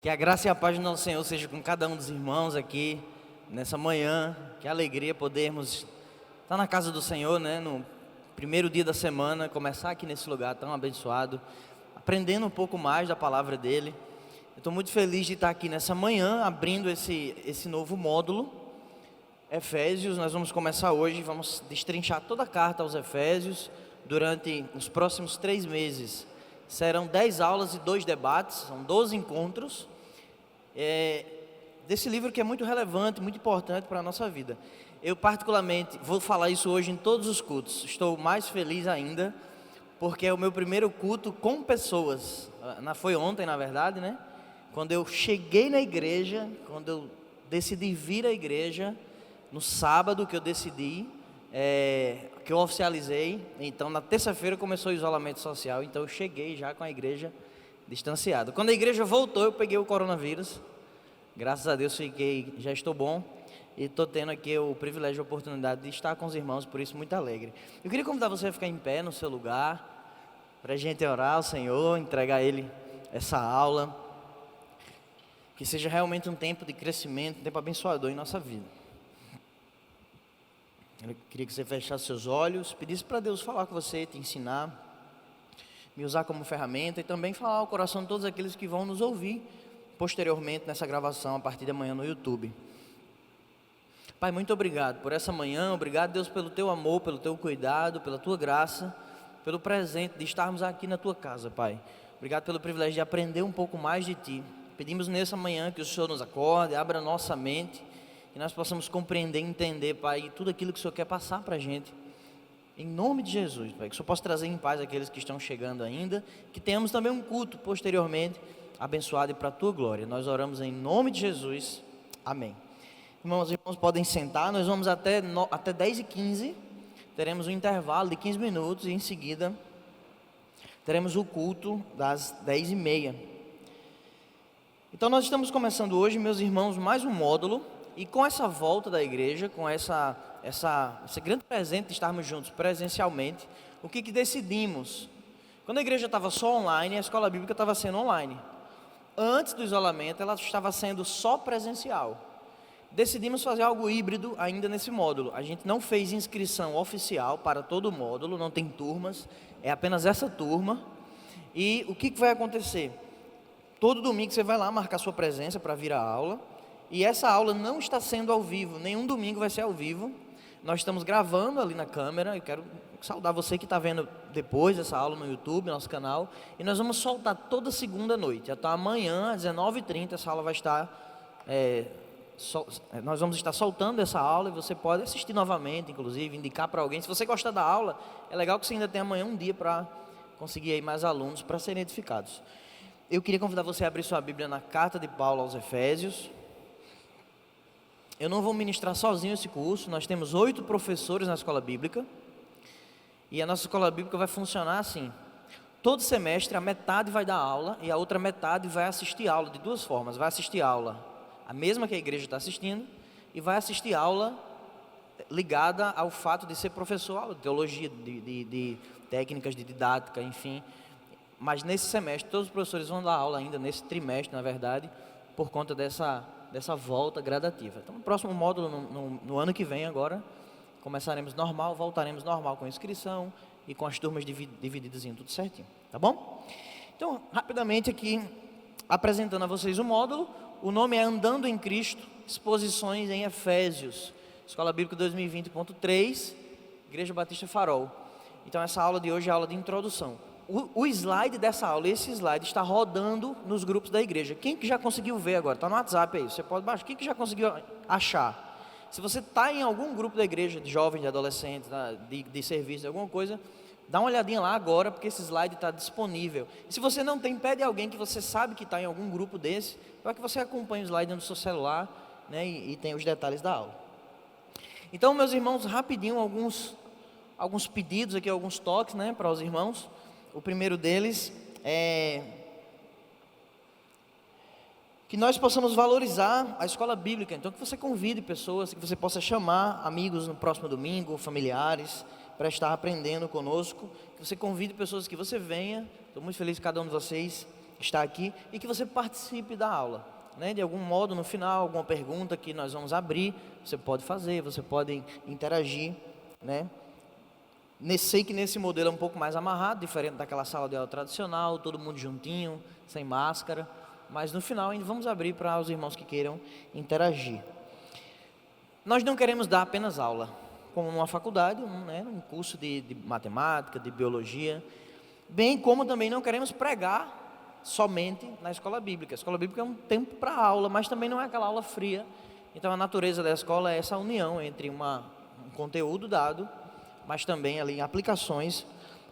Que a graça e a paz do nosso Senhor seja com cada um dos irmãos aqui nessa manhã. Que alegria podermos estar na casa do Senhor, né? No primeiro dia da semana, começar aqui nesse lugar tão abençoado, aprendendo um pouco mais da palavra dele. Eu estou muito feliz de estar aqui nessa manhã, abrindo esse novo módulo, Efésios. Nós vamos começar hoje, vamos destrinchar toda a carta aos Efésios durante os próximos 3 meses. Serão 10 aulas e 2 debates, são 12 encontros desse livro que é muito relevante, muito importante para a nossa vida. Eu particularmente vou falar isso hoje em todos os cultos. Estou mais feliz ainda, porque é o meu primeiro culto com pessoas. Foi ontem, na verdade, né? Quando eu cheguei na igreja, quando eu decidi vir à igreja, no sábado que eu decidi, que eu oficializei. Então na terça-feira começou o isolamento social, então eu cheguei já com a igreja distanciada. Quando a igreja voltou, eu peguei o coronavírus, graças a Deus já estou bom, e estou tendo aqui o privilégio e a oportunidade de estar com os irmãos, por isso muito alegre. Eu queria convidar você a ficar em pé no seu lugar, para a gente orar ao Senhor, entregar a Ele essa aula, que seja realmente um tempo de crescimento, um tempo abençoador em nossa vida. Eu queria que você fechasse seus olhos, pedisse para Deus falar com você, te ensinar, me usar como ferramenta e também falar ao coração de todos aqueles que vão nos ouvir posteriormente nessa gravação a partir de amanhã no YouTube. Pai, muito obrigado por essa manhã, obrigado, Deus, pelo teu amor, pelo teu cuidado, pela tua graça, pelo presente de estarmos aqui na tua casa, Pai. Obrigado pelo privilégio de aprender um pouco mais de ti. Pedimos nessa manhã que o Senhor nos acorde, abra nossa mente, que nós possamos compreender e entender, Pai, tudo aquilo que o Senhor quer passar para a gente. Em nome de Jesus, Pai, que o Senhor possa trazer em paz aqueles que estão chegando ainda, que tenhamos também um culto posteriormente, abençoado e para a Tua glória. Nós oramos em nome de Jesus, amém. Irmãos podem sentar, nós vamos até 10h15, teremos um intervalo de 15 minutos e em seguida teremos o culto das 10h30. Então nós estamos começando hoje, meus irmãos, mais um módulo, e com essa volta da igreja, com esse grande presente de estarmos juntos presencialmente, o que decidimos? Quando a igreja estava só online, a escola bíblica estava sendo online. Antes do isolamento, ela estava sendo só presencial. Decidimos fazer algo híbrido ainda nesse módulo. A gente não fez inscrição oficial para todo o módulo, não tem turmas, é apenas essa turma. E o que vai acontecer? Todo domingo você vai lá marcar sua presença para vir à aula. E essa aula não está sendo ao vivo, nenhum domingo vai ser ao vivo. Nós estamos gravando ali na câmera. Eu quero saudar você que está vendo depois essa aula no YouTube, nosso canal. E nós vamos soltar toda segunda noite. Até amanhã, às 19h30, essa aula vai estar... nós vamos estar soltando essa aula e você pode assistir novamente, inclusive, indicar para alguém. Se você gostar da aula, é legal que você ainda tenha amanhã um dia para conseguir aí mais alunos para serem edificados. Eu queria convidar você a abrir sua Bíblia na carta de Paulo aos Efésios. Eu não vou ministrar sozinho esse curso, nós temos 8 professores na escola bíblica, e a nossa escola bíblica vai funcionar assim: todo semestre a metade vai dar aula, e a outra metade vai assistir aula, de 2 formas. Vai assistir aula, a mesma que a igreja está assistindo, e vai assistir aula ligada ao fato de ser professor, aula de teologia, de técnicas de didática, enfim. Mas nesse semestre, todos os professores vão dar aula ainda, nesse trimestre, na verdade, por conta dessa volta gradativa. Então, no próximo módulo, no ano que vem agora, começaremos normal, voltaremos normal com a inscrição e com as turmas divididas em tudo certinho, tá bom? Então, rapidamente aqui, apresentando a vocês o módulo. O nome é Andando em Cristo, Exposições em Efésios, Escola Bíblica 2020.3, Igreja Batista Farol. Então, essa aula de hoje é a aula de introdução. O slide dessa aula, esse slide está rodando nos grupos da igreja. Quem que já conseguiu ver agora? Está no WhatsApp aí, você pode baixar. Quem que já conseguiu achar? Se você está em algum grupo da igreja, de jovens, de adolescentes, de serviço, alguma coisa, dá uma olhadinha lá agora, porque esse slide está disponível. E se você não tem, pede alguém que você sabe que está em algum grupo desse, para que você acompanhe o slide no seu celular, né, e tenha os detalhes da aula. Então, meus irmãos, rapidinho, alguns pedidos aqui, alguns toques, né, para os irmãos. O primeiro deles é que nós possamos valorizar a escola bíblica. Então, que você convide pessoas, que você possa chamar amigos no próximo domingo, familiares, para estar aprendendo conosco. Que você convide pessoas, que você venha. Estou muito feliz que cada um de vocês está aqui e que você participe da aula, né? De algum modo, no final, alguma pergunta que nós vamos abrir, você pode fazer, você pode interagir, né? Sei que nesse modelo é um pouco mais amarrado, diferente daquela sala de aula tradicional, todo mundo juntinho, sem máscara, mas no final ainda vamos abrir para os irmãos que queiram interagir. Nós não queremos dar apenas aula, como numa faculdade, um curso de matemática, de biologia, bem como também não queremos pregar somente na escola bíblica. A escola bíblica é um tempo para aula, mas também não é aquela aula fria. Então a natureza da escola é essa união entre um conteúdo dado, mas também ali aplicações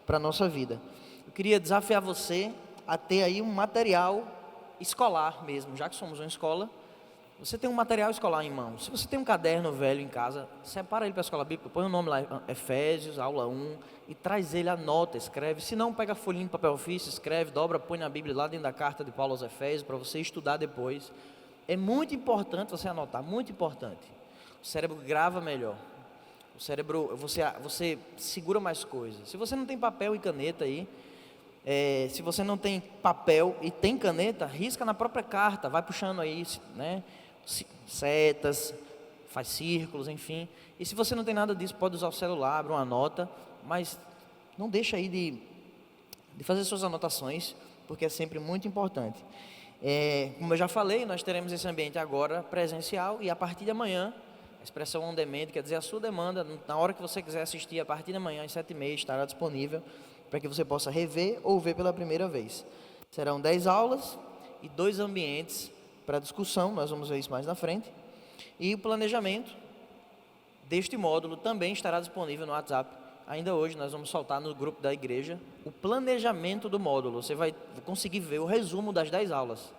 para a nossa vida. Eu queria desafiar você a ter aí um material escolar mesmo, já que somos uma escola. Você tem um material escolar em mãos. Se você tem um caderno velho em casa, separa ele para a escola bíblica, põe o nome lá, Efésios, aula 1, e traz ele, anota, escreve. Se não, pega a folhinha de papel ofício, escreve, dobra, põe na Bíblia lá dentro da carta de Paulo aos Efésios, para você estudar depois. É muito importante você anotar, muito importante. O cérebro grava melhor. O cérebro, você segura mais coisas. Se você não tem papel e caneta aí, se você não tem papel e tem caneta, risca na própria carta, vai puxando aí, né? Setas, faz círculos, enfim. E se você não tem nada disso, pode usar o celular, abre uma nota, mas não deixa aí de fazer suas anotações, porque é sempre muito importante. Como eu já falei, nós teremos esse ambiente agora presencial, e a partir de amanhã, a expressão on demand, quer dizer, a sua demanda, na hora que você quiser assistir, a partir de amanhã às 7h30 estará disponível, para que você possa rever ou ver pela primeira vez. Serão 10 aulas e 2 ambientes para discussão, nós vamos ver isso mais na frente, e o planejamento deste módulo também estará disponível no WhatsApp. Ainda hoje nós vamos soltar no grupo da igreja o planejamento do módulo. Você vai conseguir ver o resumo das 10 aulas.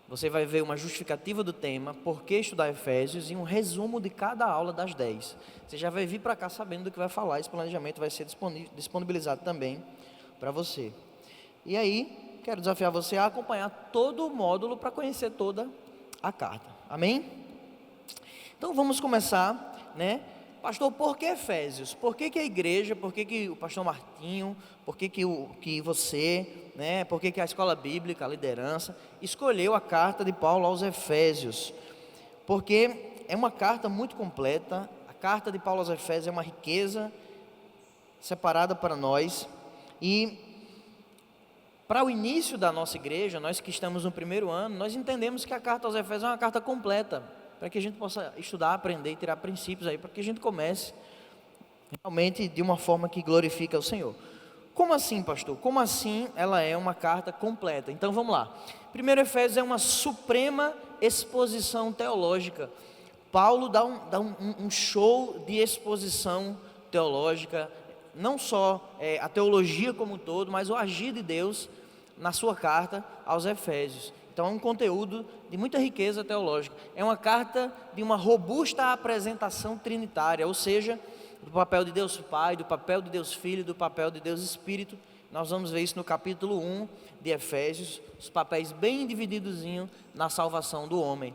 Você vai ver uma justificativa do tema, por que estudar Efésios, e um resumo de cada aula das 10. Você já vai vir para cá sabendo do que vai falar. Esse planejamento vai ser disponibilizado também para você. E aí, quero desafiar você a acompanhar todo o módulo para conhecer toda a carta. Amém? Então vamos começar, né? Pastor, por que Efésios? Por que a igreja? Por que o pastor Martinho? Por que você, né? Por que a escola bíblica, a liderança, escolheu a carta de Paulo aos Efésios? Porque é uma carta muito completa. A carta de Paulo aos Efésios é uma riqueza separada para nós. E para o início da nossa igreja, nós que estamos no primeiro ano, nós entendemos que a carta aos Efésios é uma carta completa, para que a gente possa estudar, aprender e tirar princípios aí, para que a gente comece realmente de uma forma que glorifica o Senhor. Como assim, pastor? Como assim ela é uma carta completa? Então vamos lá. Primeiro, Efésios é uma suprema exposição teológica. Paulo dá um show de exposição teológica, não só a teologia como um todo, mas o agir de Deus na sua carta aos Efésios. Então é um conteúdo de muita riqueza teológica. É uma carta de uma robusta apresentação trinitária, ou seja, do papel de Deus Pai, do papel de Deus Filho, do papel de Deus Espírito. Nós vamos ver isso no capítulo 1 de Efésios, os papéis bem divididozinhos na salvação do homem.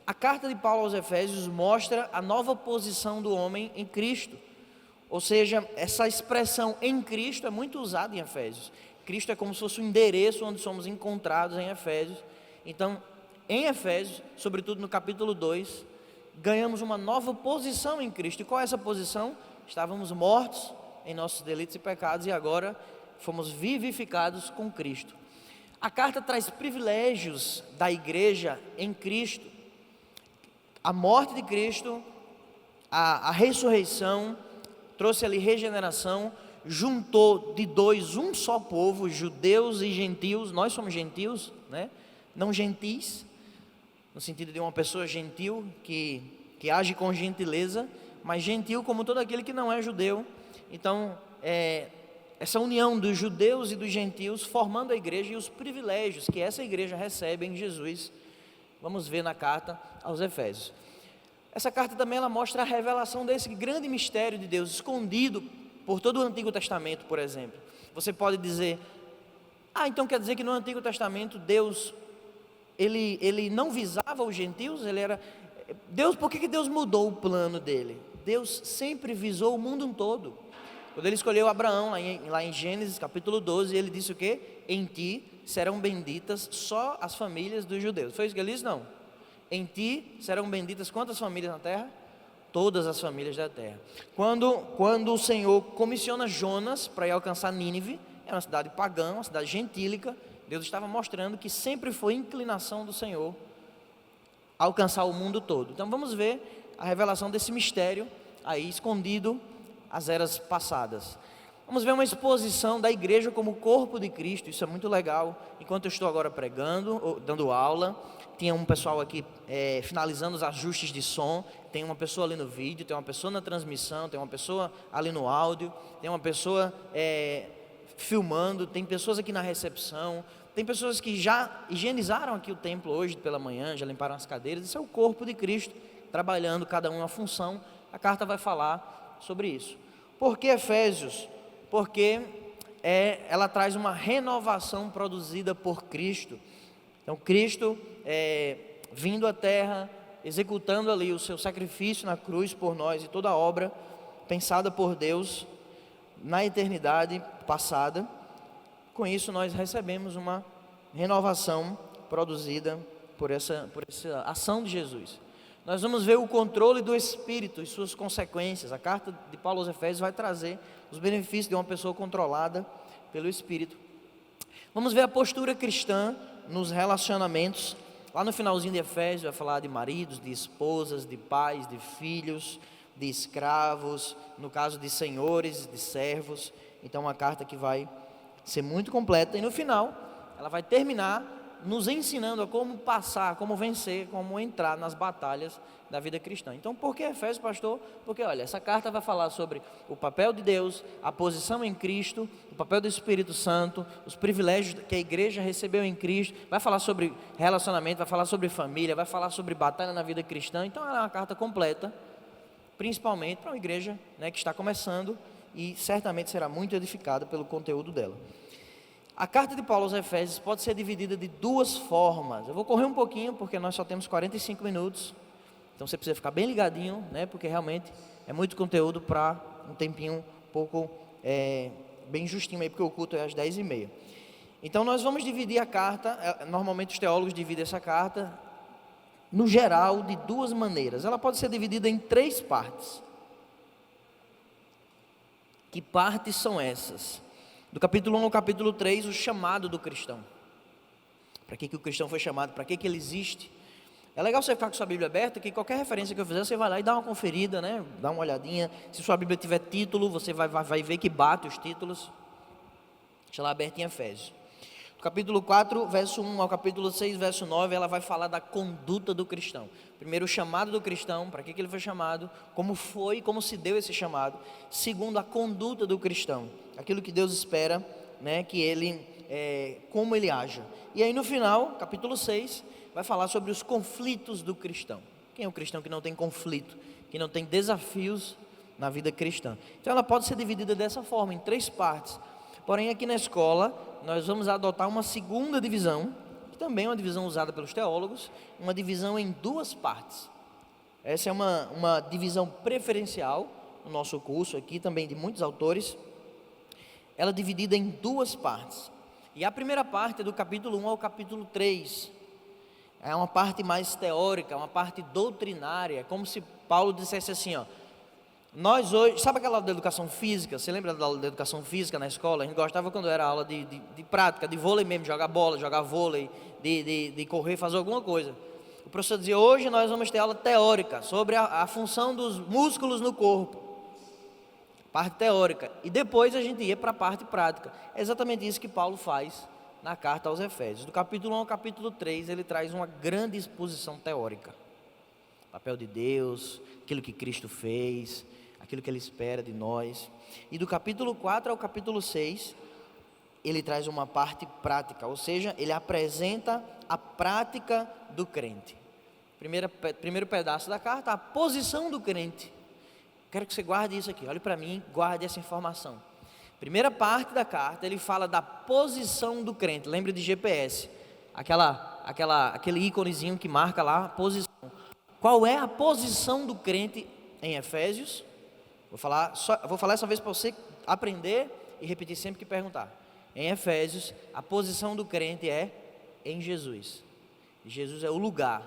A carta de Paulo aos Efésios mostra a nova posição do homem em Cristo. Ou seja, essa expressão em Cristo é muito usada em Efésios. Cristo é como se fosse o endereço onde somos encontrados em Efésios. Então, em Efésios, sobretudo no capítulo 2, ganhamos uma nova posição em Cristo. E qual é essa posição? Estávamos mortos em nossos delitos e pecados e agora fomos vivificados com Cristo. A carta traz privilégios da igreja em Cristo. A morte de Cristo, a ressurreição, trouxe ali regeneração, juntou de dois um só povo, judeus e gentios. Nós somos gentios, né? Não gentis, no sentido de uma pessoa gentil que age com gentileza, mas gentil como todo aquele que não é judeu. Então, essa união dos judeus e dos gentios formando a igreja e os privilégios que essa igreja recebe em Jesus, vamos ver na carta aos Efésios. Essa carta também ela mostra a revelação desse grande mistério de Deus, escondido por todo o Antigo Testamento, por exemplo. Você pode dizer, então quer dizer que no Antigo Testamento Deus, ele não visava os gentios? Por que Deus mudou o plano dele? Deus sempre visou o mundo todo. Quando ele escolheu Abraão, lá em Gênesis capítulo 12, ele disse o quê? Em ti serão benditas só as famílias dos judeus. Foi isso que ele disse? Não. Em ti serão benditas quantas famílias na terra? Todas as famílias da terra. Quando o Senhor comissiona Jonas para ir alcançar Nínive, é uma cidade pagã, uma cidade gentílica, Deus estava mostrando que sempre foi inclinação do Senhor alcançar o mundo todo. Então vamos ver a revelação desse mistério aí escondido às eras passadas. Vamos ver uma exposição da igreja como corpo de Cristo. Isso é muito legal. Enquanto eu estou agora pregando, ou dando aula, tinha um pessoal aqui finalizando os ajustes de som, tem uma pessoa ali no vídeo, tem uma pessoa na transmissão, tem uma pessoa ali no áudio, tem uma pessoa filmando, tem pessoas aqui na recepção, tem pessoas que já higienizaram aqui o templo hoje pela manhã, já limparam as cadeiras. Isso é o corpo de Cristo, trabalhando cada um uma função. A carta vai falar sobre isso. Por que Efésios? Porque ela traz uma renovação produzida por Cristo. Então Cristo vindo à terra, executando ali o seu sacrifício na cruz por nós, e toda a obra pensada por Deus na eternidade passada. Com isso nós recebemos uma renovação produzida por essa ação de Jesus. Nós vamos ver o controle do Espírito e suas consequências. A carta de Paulo aos Efésios vai trazer os benefícios de uma pessoa controlada pelo Espírito. Vamos ver a postura cristã nos relacionamentos. Lá no finalzinho de Efésios vai falar de maridos, de esposas, de pais, de filhos, de escravos, no caso de senhores, de servos. Então uma carta que vai ser muito completa, e no final ela vai terminar nos ensinando a como passar, como vencer, como entrar nas batalhas da vida cristã. Então, por que Efésios, pastor? Porque, olha, essa carta vai falar sobre o papel de Deus, a posição em Cristo, o papel do Espírito Santo, os privilégios que a igreja recebeu em Cristo, vai falar sobre relacionamento, vai falar sobre família, vai falar sobre batalha na vida cristã. Então, ela é uma carta completa, principalmente para uma igreja, que está começando, e certamente será muito edificada pelo conteúdo dela. A carta de Paulo aos Efésios pode ser dividida de duas formas. Eu vou correr um pouquinho, porque nós só temos 45 minutos. Então você precisa ficar bem ligadinho, porque realmente é muito conteúdo para um tempinho um pouco bem justinho aí, porque o culto é às 10h30. Então nós vamos dividir a carta, normalmente os teólogos dividem essa carta, no geral, de duas maneiras. Ela pode ser dividida em 3 partes. Que partes são essas? Do capítulo 1 ao capítulo 3, o chamado do cristão. Para que o cristão foi chamado? Para que ele existe? É legal você ficar com sua Bíblia aberta, que qualquer referência que eu fizer, você vai lá e dá uma conferida, dá uma olhadinha. Se sua Bíblia tiver título, você vai ver que bate os títulos. Deixa lá aberto em Efésios. Do capítulo 4, verso 1 ao capítulo 6, verso 9, ela vai falar da conduta do cristão. Primeiro, o chamado do cristão, para que ele foi chamado, como se deu esse chamado. Segundo, a conduta do cristão, aquilo que Deus espera, que ele, como ele haja. E aí no final, capítulo 6, vai falar sobre os conflitos do cristão. Quem é o cristão que não tem conflito, que não tem desafios na vida cristã? Então ela pode ser dividida dessa forma, em 3 partes. Porém, aqui na escola, nós vamos adotar uma segunda divisão, que também é uma divisão usada pelos teólogos, uma divisão em 2 partes. Essa é uma divisão preferencial no nosso curso aqui, também de muitos autores. Ela é dividida em 2 partes. E a primeira parte é do capítulo 1 ao capítulo 3. É uma parte mais teórica, uma parte doutrinária, como se Paulo dissesse assim, nós hoje, sabe aquela aula de educação física? Você lembra da aula de educação física na escola? A gente gostava quando era aula de prática, de vôlei mesmo, jogar bola, jogar vôlei, de correr, fazer alguma coisa. O professor dizia, hoje nós vamos ter aula teórica sobre a função dos músculos no corpo. Parte teórica. E depois a gente ia para a parte prática. É exatamente isso que Paulo faz na carta aos Efésios. Do capítulo 1 ao capítulo 3, ele traz uma grande exposição teórica. O papel de Deus, aquilo que Cristo fez, aquilo que Ele espera de nós. E do capítulo 4 ao capítulo 6, ele traz uma parte prática, ou seja, ele apresenta a prática do crente. Primeiro pedaço da carta, a posição do crente. Quero que você guarde isso aqui, olhe para mim, guarde essa informação. Primeira parte da carta, ele fala da posição do crente. Lembre de GPS, aquele íconezinho que marca lá a posição. Qual é a posição do crente em Efésios? Vou falar essa vez para você aprender e repetir sempre que perguntar. em Efésios, a posição do crente é em Jesus. Jesus é o lugar,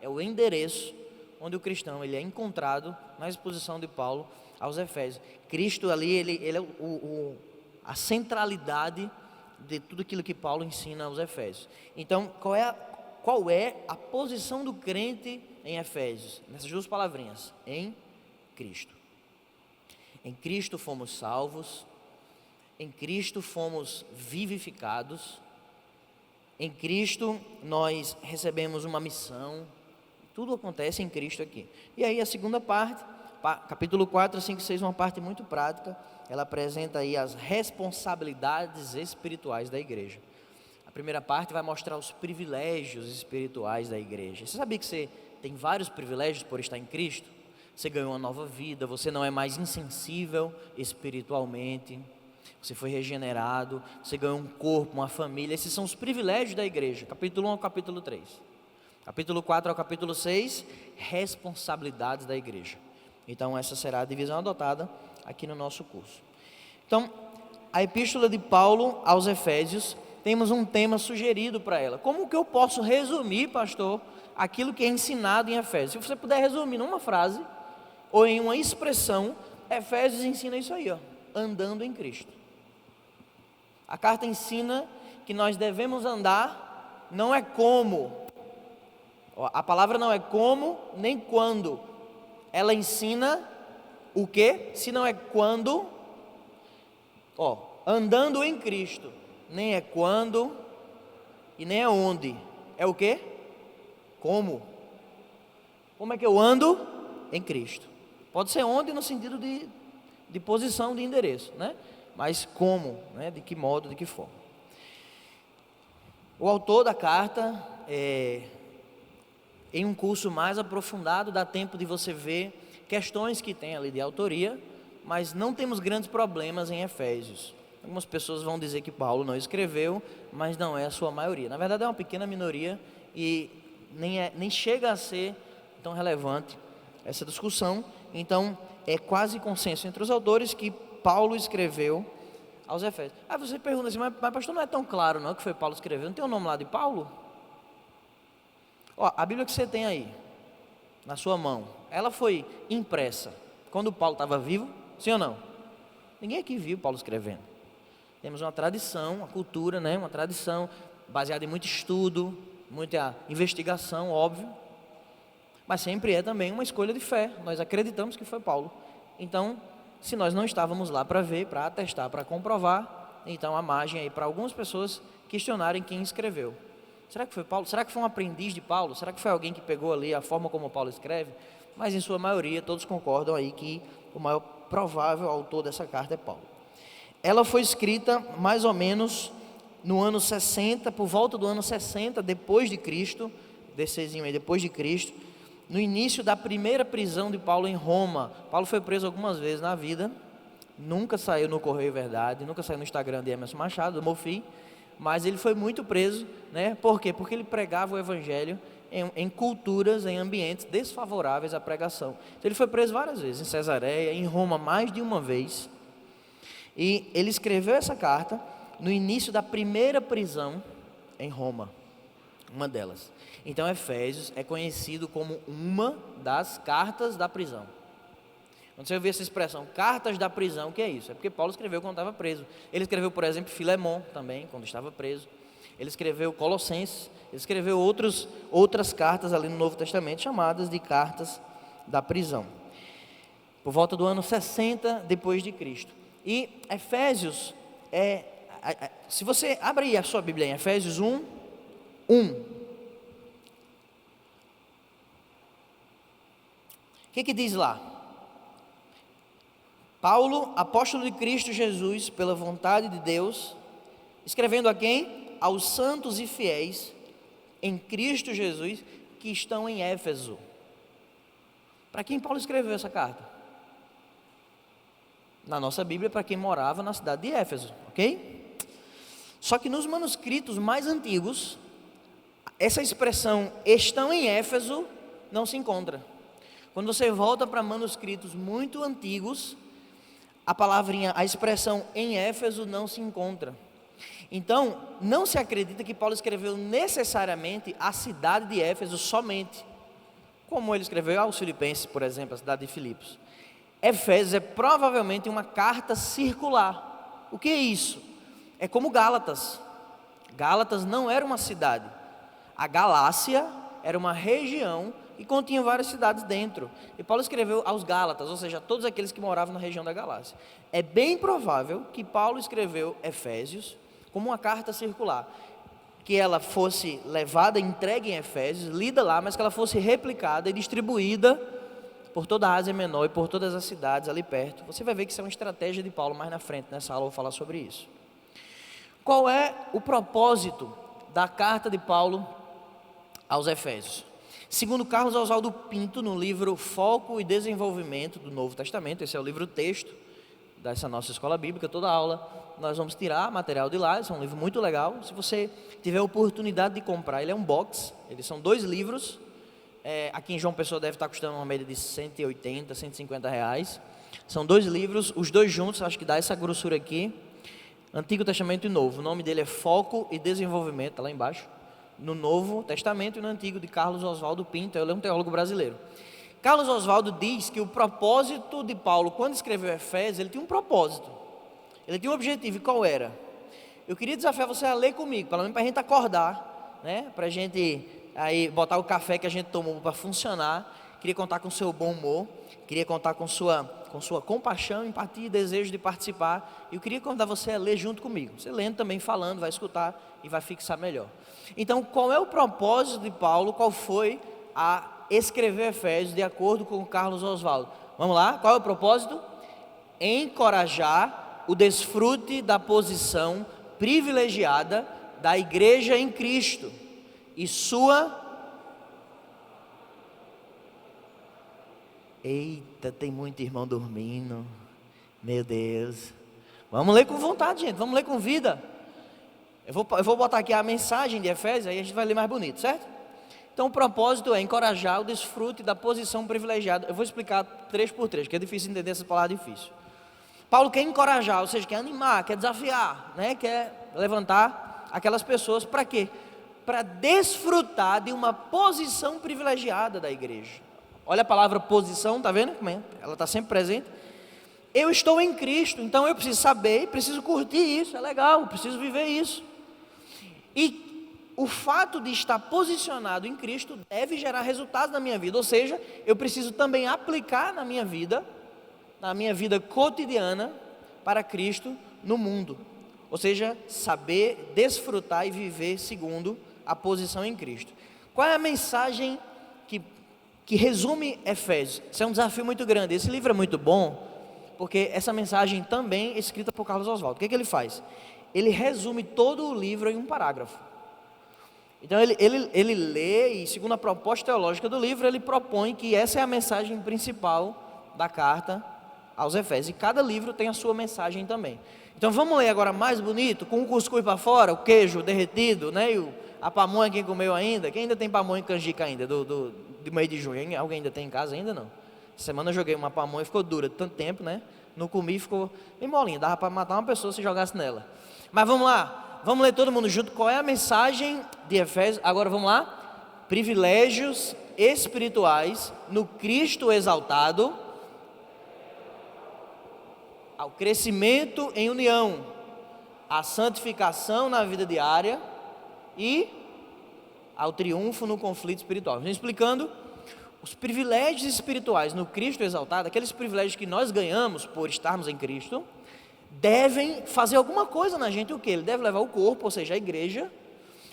é o endereço onde o cristão ele é encontrado na exposição de Paulo aos Efésios. Cristo ali, ele é a centralidade de tudo aquilo que Paulo ensina aos Efésios. Então, qual é a posição do crente em Efésios? Nessas duas palavrinhas, em Cristo. Em Cristo fomos salvos, em Cristo fomos vivificados, em Cristo nós recebemos uma missão, tudo acontece em Cristo aqui. E aí a segunda parte, capítulo 4, 5 e 6, uma parte muito prática, ela apresenta aí as responsabilidades espirituais da igreja. A primeira parte vai mostrar os privilégios espirituais da igreja. Você sabia que você tem vários privilégios por estar em Cristo? Você ganhou uma nova vida, você não é mais insensível espiritualmente, você foi regenerado, você ganhou um corpo, uma família. Esses são os privilégios da igreja, capítulo 1 ao capítulo 3. Capítulo 4 ao capítulo 6, responsabilidades da igreja. Então essa será a divisão adotada aqui no nosso curso. Então, a epístola de Paulo aos Efésios, temos um tema sugerido para ela. Como que eu posso resumir, pastor, aquilo que é ensinado em Efésios? Se você puder resumir numa frase ou em uma expressão, Efésios ensina isso aí, ó, andando em Cristo. A carta ensina que nós devemos andar, não é como, a palavra não é como, nem quando, ela ensina o que, se não é quando, andando em Cristo, nem é quando e nem é onde, é o que? Como? Como é que eu ando? Em Cristo. Pode ser onde no sentido de posição, de endereço, né? Mas como, né? De que modo, de que forma. O autor da carta, em um curso mais aprofundado, dá tempo de você ver questões que tem ali de autoria, mas não temos grandes problemas em Efésios. Algumas pessoas vão dizer que Paulo não escreveu, mas não é a sua maioria. Na verdade é uma pequena minoria e nem chega a ser tão relevante essa discussão. Então é quase consenso entre os autores que Paulo escreveu aos Efésios. Aí você pergunta assim, mas pastor, não é tão claro não que foi Paulo que escreveu? Não tem o nome lá de Paulo? A Bíblia que você tem aí, na sua mão, ela foi impressa quando Paulo estava vivo? Sim ou não? Ninguém aqui viu Paulo escrevendo. Temos uma tradição, uma cultura, né? Uma tradição baseada em muito estudo, muita investigação, óbvio, mas sempre é também uma escolha de fé. Nós acreditamos que foi Paulo. Então, se nós não estávamos lá para ver, para atestar, para comprovar, então há margem aí para algumas pessoas questionarem quem escreveu. Será que foi Paulo? Será que foi um aprendiz de Paulo? Será que foi alguém que pegou ali a forma como Paulo escreve? Mas em sua maioria todos concordam aí que o maior provável autor dessa carta é Paulo. Ela foi escrita mais ou menos no ano 60, por volta do ano 60 depois de Cristo, depois de Cristo, no início da primeira prisão de Paulo em Roma. Paulo foi preso algumas vezes na vida, nunca saiu no Correio Verdade, nunca saiu no Instagram de Emerson Machado, do Mofi, mas ele foi muito preso, né? Por quê? Porque ele pregava o evangelho em culturas, em ambientes desfavoráveis à pregação. Então ele foi preso várias vezes, em Cesareia, em Roma mais de uma vez, e ele escreveu essa carta no início da primeira prisão em Roma, uma delas. Então Efésios é conhecido como uma das cartas da prisão. Quando você ouvir essa expressão, cartas da prisão, o que é isso? É porque Paulo escreveu quando estava preso. Ele escreveu, por exemplo, Filemon também, quando estava preso. Ele escreveu Colossenses, ele escreveu outras cartas ali no Novo Testamento, chamadas de cartas da prisão. Por volta do ano 60 depois de Cristo. E Efésios, se você abre aí a sua Bíblia em Efésios 1, o que diz lá? Paulo, apóstolo de Cristo Jesus, pela vontade de Deus, escrevendo a quem? Aos santos e fiéis em Cristo Jesus, que estão em Éfeso. Para quem Paulo escreveu essa carta? Na nossa Bíblia, para quem morava na cidade de Éfeso, ok? Só que nos manuscritos mais antigos, essa expressão, estão em Éfeso, não se encontra. Quando você volta para manuscritos muito antigos, a expressão em Éfeso não se encontra. Então, não se acredita que Paulo escreveu necessariamente a cidade de Éfeso somente, como ele escreveu aos Filipenses, por exemplo, a cidade de Filipos. Efésios é provavelmente uma carta circular. O que é isso? É como Gálatas. Gálatas não era uma cidade. A Galácia era uma região e continha várias cidades dentro. E Paulo escreveu aos Gálatas, ou seja, a todos aqueles que moravam na região da Galácia. É bem provável que Paulo escreveu Efésios como uma carta circular, que ela fosse levada, entregue em Efésios, lida lá, mas que ela fosse replicada e distribuída por toda a Ásia Menor e por todas as cidades ali perto. Você vai ver que isso é uma estratégia de Paulo mais na frente, nessa aula eu vou falar sobre isso. Qual é o propósito da carta de Paulo aos Efésios? Segundo Carlos Oswaldo Pinto, no livro Foco e Desenvolvimento do Novo Testamento, esse é o livro-texto dessa nossa escola bíblica, toda aula nós vamos tirar material de lá, esse é um livro muito legal. Se você tiver a oportunidade de comprar, ele é um box, eles são 2 livros, aqui em João Pessoa deve estar custando uma média de 180, 150 reais, são 2 livros, os 2 juntos, acho que dá essa grossura aqui, Antigo Testamento e Novo, o nome dele é Foco e Desenvolvimento, está lá embaixo, no Novo Testamento e no Antigo, de Carlos Oswaldo Pinto, ele é um teólogo brasileiro. Carlos Oswaldo diz que o propósito de Paulo, quando escreveu Efésios, ele tinha um propósito, ele tinha um objetivo, e qual era? Eu queria desafiar você a ler comigo, pelo menos para a gente acordar, né? Para a gente aí botar o café que a gente tomou para funcionar. Queria contar com o seu bom humor, queria contar com sua compaixão, empatia e desejo de participar. E eu queria convidar você a ler junto comigo. Você lendo também, falando, vai escutar e vai fixar melhor. Então, qual é o propósito de Paulo? Qual foi a escrever Efésios de acordo com o Carlos Oswaldo? Vamos lá, qual é o propósito? Encorajar o desfrute da posição privilegiada da igreja em Cristo e sua... Eita, tem muito irmão dormindo, meu Deus, vamos ler com vontade, gente, vamos ler com vida. Eu vou botar aqui a mensagem de Efésios, aí a gente vai ler mais bonito, certo? Então o propósito é encorajar o desfrute da posição privilegiada. Eu vou explicar 3 por 3, porque é difícil entender essa palavra, difícil. Paulo quer encorajar, ou seja, quer animar, quer desafiar, né? Quer levantar aquelas pessoas para quê? Para desfrutar de uma posição privilegiada da igreja. Olha a palavra posição, está vendo? Ela está sempre presente. Eu estou em Cristo, então eu preciso saber, preciso curtir isso, é legal, preciso viver isso. E o fato de estar posicionado em Cristo deve gerar resultados na minha vida, ou seja, eu preciso também aplicar na minha vida cotidiana para Cristo no mundo, ou seja, saber desfrutar e viver segundo a posição em Cristo. Qual é a mensagem que resume Efésios? Isso é um desafio muito grande. Esse livro é muito bom porque essa mensagem também é escrita por Carlos Oswaldo. O que ele faz? Ele resume todo o livro em um parágrafo. Então ele lê e, segundo a proposta teológica do livro, ele propõe que essa é a mensagem principal da carta aos Efésios, e cada livro tem a sua mensagem também. Então vamos ler agora mais bonito, com o cuscuz para fora, o queijo derretido, né? E a pamonha, quem comeu ainda? Quem ainda tem pamonha em canjica ainda, de meio de junho? Hein? Alguém ainda tem em casa? Ainda não. Essa semana eu joguei uma pamonha, ficou dura de tanto tempo, né? Não comi, ficou bem molinha, dava para matar uma pessoa se jogasse nela. Mas vamos lá, vamos ler todo mundo junto, qual é a mensagem de Efésios? Agora vamos lá, privilégios espirituais no Cristo exaltado, ao crescimento em união, à santificação na vida diária e ao triunfo no conflito espiritual. Vamos explicando os privilégios espirituais no Cristo exaltado, aqueles privilégios que nós ganhamos por estarmos em Cristo, devem fazer alguma coisa na gente. O que? Ele deve levar o corpo, ou seja, a igreja,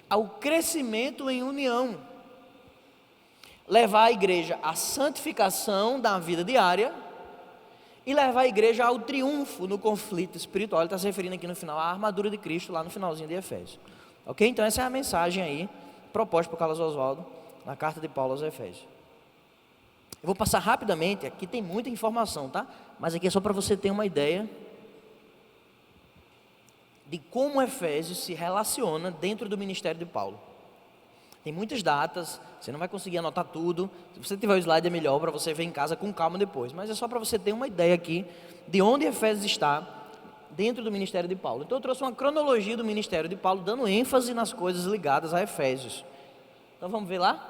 ao crescimento em união, levar a igreja à santificação da vida diária e levar a igreja ao triunfo no conflito espiritual. Ele está se referindo aqui no final à armadura de Cristo, lá no finalzinho de Efésios. Ok? Então essa é a mensagem aí, proposta por Carlos Oswaldo, na carta de Paulo aos Efésios. Eu vou passar rapidamente, aqui tem muita informação, tá? Mas aqui é só para você ter uma ideia de como Efésios se relaciona dentro do ministério de Paulo. Tem muitas datas, você não vai conseguir anotar tudo. Se você tiver o slide é melhor para você ver em casa com calma depois. Mas é só para você ter uma ideia aqui de onde Efésios está dentro do ministério de Paulo. Então eu trouxe uma cronologia do ministério de Paulo, dando ênfase nas coisas ligadas a Efésios. Então vamos ver lá?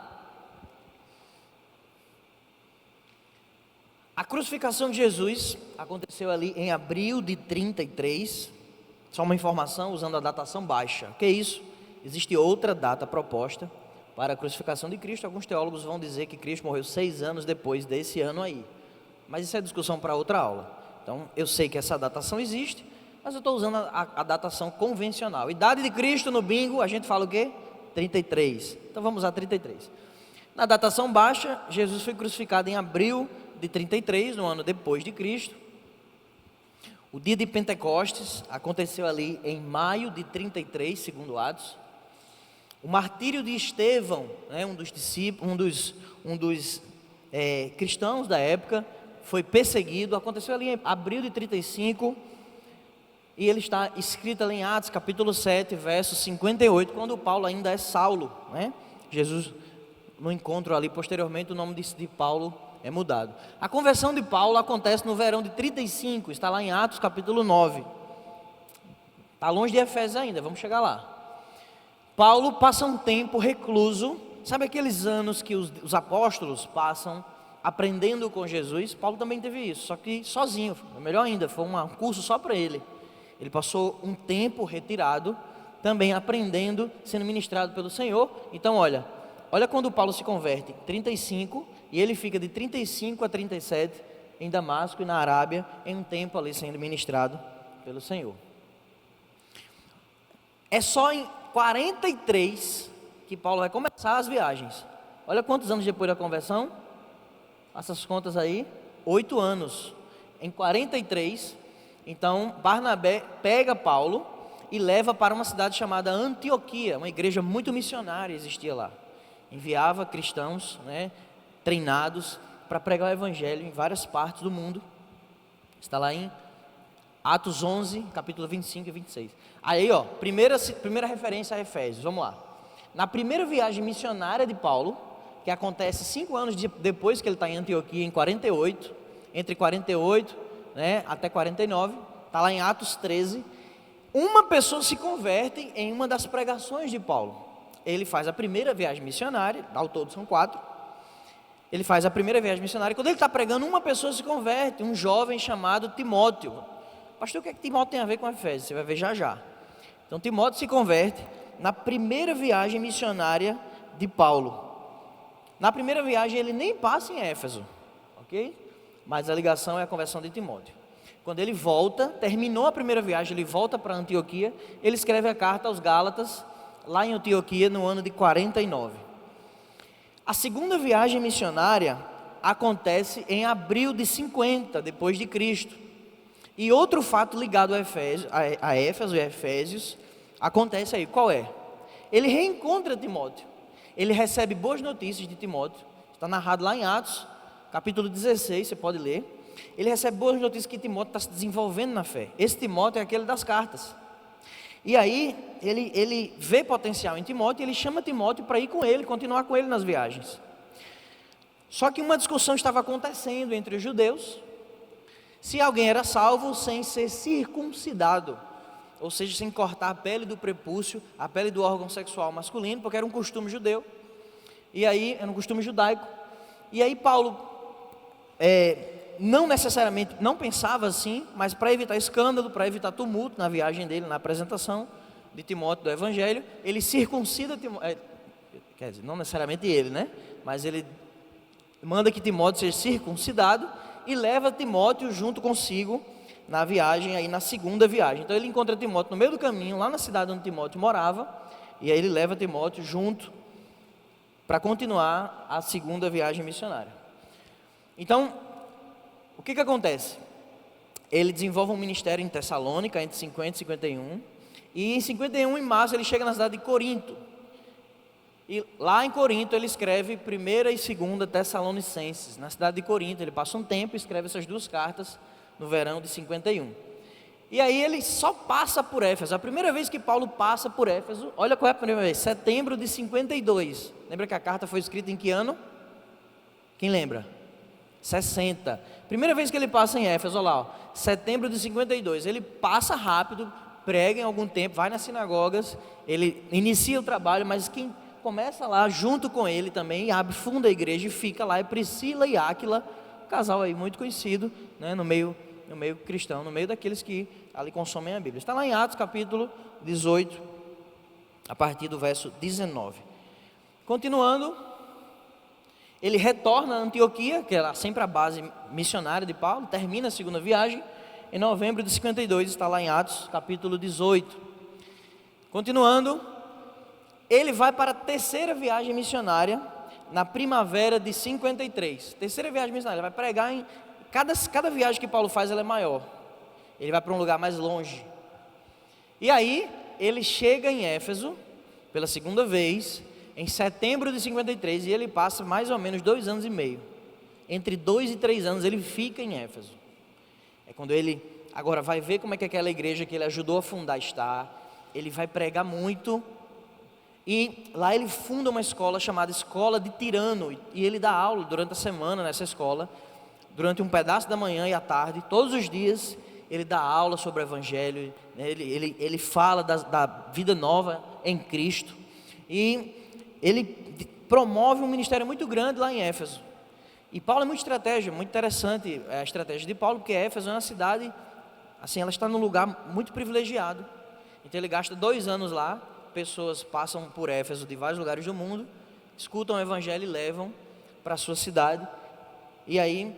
A crucificação de Jesus aconteceu ali em abril de 33. Só uma informação, usando a datação baixa. O que é isso? Existe outra data proposta para a crucificação de Cristo. Alguns teólogos vão dizer que Cristo morreu 6 anos depois desse ano aí. Mas isso é discussão para outra aula. Então eu sei que essa datação existe, mas eu estou usando a datação convencional. Idade de Cristo no bingo, a gente fala o quê? 33. Então vamos usar 33. Na datação baixa, Jesus foi crucificado em abril de 33, no ano depois de Cristo. O dia de Pentecostes aconteceu ali em maio de 33, segundo Atos. O martírio de Estevão, né, um dos discípulos, um dos cristãos da época, foi perseguido, aconteceu ali em abril de 35, e ele está escrito ali em Atos, capítulo 7, verso 58, quando Paulo ainda é Saulo, né? Jesus, no encontro ali, posteriormente, o nome de Paulo é mudado. A conversão de Paulo acontece no verão de 35, está lá em Atos, capítulo 9. Está longe de Efésios ainda, vamos chegar lá. Paulo passa um tempo recluso, sabe aqueles anos que os apóstolos passam aprendendo com Jesus? Paulo também teve isso, só que sozinho, melhor ainda, foi um curso só para ele. Ele passou um tempo retirado, também aprendendo, sendo ministrado pelo Senhor. Então olha quando Paulo se converte, 35, e ele fica de 35 a 37 em Damasco e na Arábia, em um tempo ali sendo ministrado pelo Senhor. É só em 43 que Paulo vai começar as viagens. Olha quantos anos depois da conversão, essas contas aí, 8 anos. Em 43, então Barnabé pega Paulo e leva para uma cidade chamada Antioquia, uma igreja muito missionária existia lá. Enviava cristãos, né, treinados para pregar o evangelho em várias partes do mundo. Está lá em Atos 11, capítulo 25 e 26. Aí, primeira referência a Efésios, vamos lá. Na primeira viagem missionária de Paulo, que acontece 5 anos depois que ele está em Antioquia, em 48, entre 48, né, até 49, está lá em Atos 13, uma pessoa se converte em uma das pregações de Paulo. Ele faz a primeira viagem missionária, ao todo são 4, ele faz a primeira viagem missionária, quando ele está pregando, uma pessoa se converte, um jovem chamado Timóteo. Pastor, o que é que Timóteo tem a ver com Efésios? Você vai ver já já. Então Timóteo se converte na primeira viagem missionária de Paulo. Na primeira viagem ele nem passa em Éfeso, ok? Mas a ligação é a conversão de Timóteo. Quando ele volta, terminou a primeira viagem, ele volta para Antioquia, ele escreve a carta aos Gálatas, lá em Antioquia, no ano de 49. A segunda viagem missionária acontece em abril de 50, depois de Cristo. E outro fato ligado a Éfeso e a Efésios acontece aí, qual é? Ele reencontra Timóteo, ele recebe boas notícias de Timóteo, está narrado lá em Atos, capítulo 16, você pode ler. Ele recebe boas notícias que Timóteo está se desenvolvendo na fé. Esse Timóteo é aquele das cartas. E aí, ele vê potencial em Timóteo, e ele chama Timóteo para ir com ele, continuar com ele nas viagens. Só que uma discussão estava acontecendo entre os judeus, se alguém era salvo sem ser circuncidado, ou seja, sem cortar a pele do prepúcio, a pele do órgão sexual masculino, porque era um costume judeu, e aí, era um costume judaico, e aí Paulo, não necessariamente, não pensava assim, mas para evitar escândalo, para evitar tumulto na viagem dele, na apresentação de Timóteo do Evangelho, ele circuncida Timóteo, quer dizer, não necessariamente ele, né, mas ele manda que Timóteo seja circuncidado, e leva Timóteo junto consigo na viagem, aí na segunda viagem. Então ele encontra Timóteo no meio do caminho, lá na cidade onde Timóteo morava, e aí ele leva Timóteo junto para continuar a segunda viagem missionária. Então, o que acontece? Ele desenvolve um ministério em Tessalônica, entre 50 e 51, e em 51, em março, ele chega na cidade de Corinto. E lá em Corinto ele escreve 1ª e 2ª Tessalonicenses, na cidade de Corinto. Ele passa um tempo e escreve essas 2 cartas no verão de 51. E aí ele só passa por Éfeso. A primeira vez que Paulo passa por Éfeso, olha qual é a primeira vez, setembro de 52. Lembra que a carta foi escrita em que ano? Quem lembra? 60. Primeira vez que ele passa em Éfeso, olha lá, ó, setembro de 52. Ele passa rápido, prega em algum tempo, vai nas sinagogas, ele inicia o trabalho, mas quem começa lá junto com ele também, funda a igreja e fica lá, é Priscila e Áquila, um casal aí muito conhecido, né, no meio cristão, no meio daqueles que ali consomem a Bíblia. Está lá em Atos capítulo 18, a partir do verso 19. Continuando, ele retorna a Antioquia, que era sempre a base missionária de Paulo, termina a segunda viagem, em novembro de 52, está lá em Atos capítulo 18. Continuando, ele vai para a terceira viagem missionária, na primavera de 53. Terceira viagem missionária, ele vai pregar em... Cada viagem que Paulo faz, ela é maior. Ele vai para um lugar mais longe. E aí, ele chega em Éfeso, pela segunda vez, em setembro de 53, e ele passa mais ou menos 2 anos e meio. Entre 2 e 3 anos ele fica em Éfeso. É quando ele agora vai ver como é que aquela igreja que ele ajudou a fundar está. Ele vai pregar muito. E lá ele funda uma escola chamada Escola de Tirano. E ele dá aula durante a semana nessa escola. Durante um pedaço da manhã e à tarde, todos os dias, ele dá aula sobre o Evangelho. Ele fala da vida nova em Cristo. E ele promove um ministério muito grande lá em Éfeso. E Paulo é muito interessante a estratégia de Paulo, porque Éfeso é uma cidade, assim, ela está num lugar muito privilegiado. Então ele gasta 2 anos lá, pessoas passam por Éfeso de vários lugares do mundo, escutam o Evangelho e levam para a sua cidade. E aí,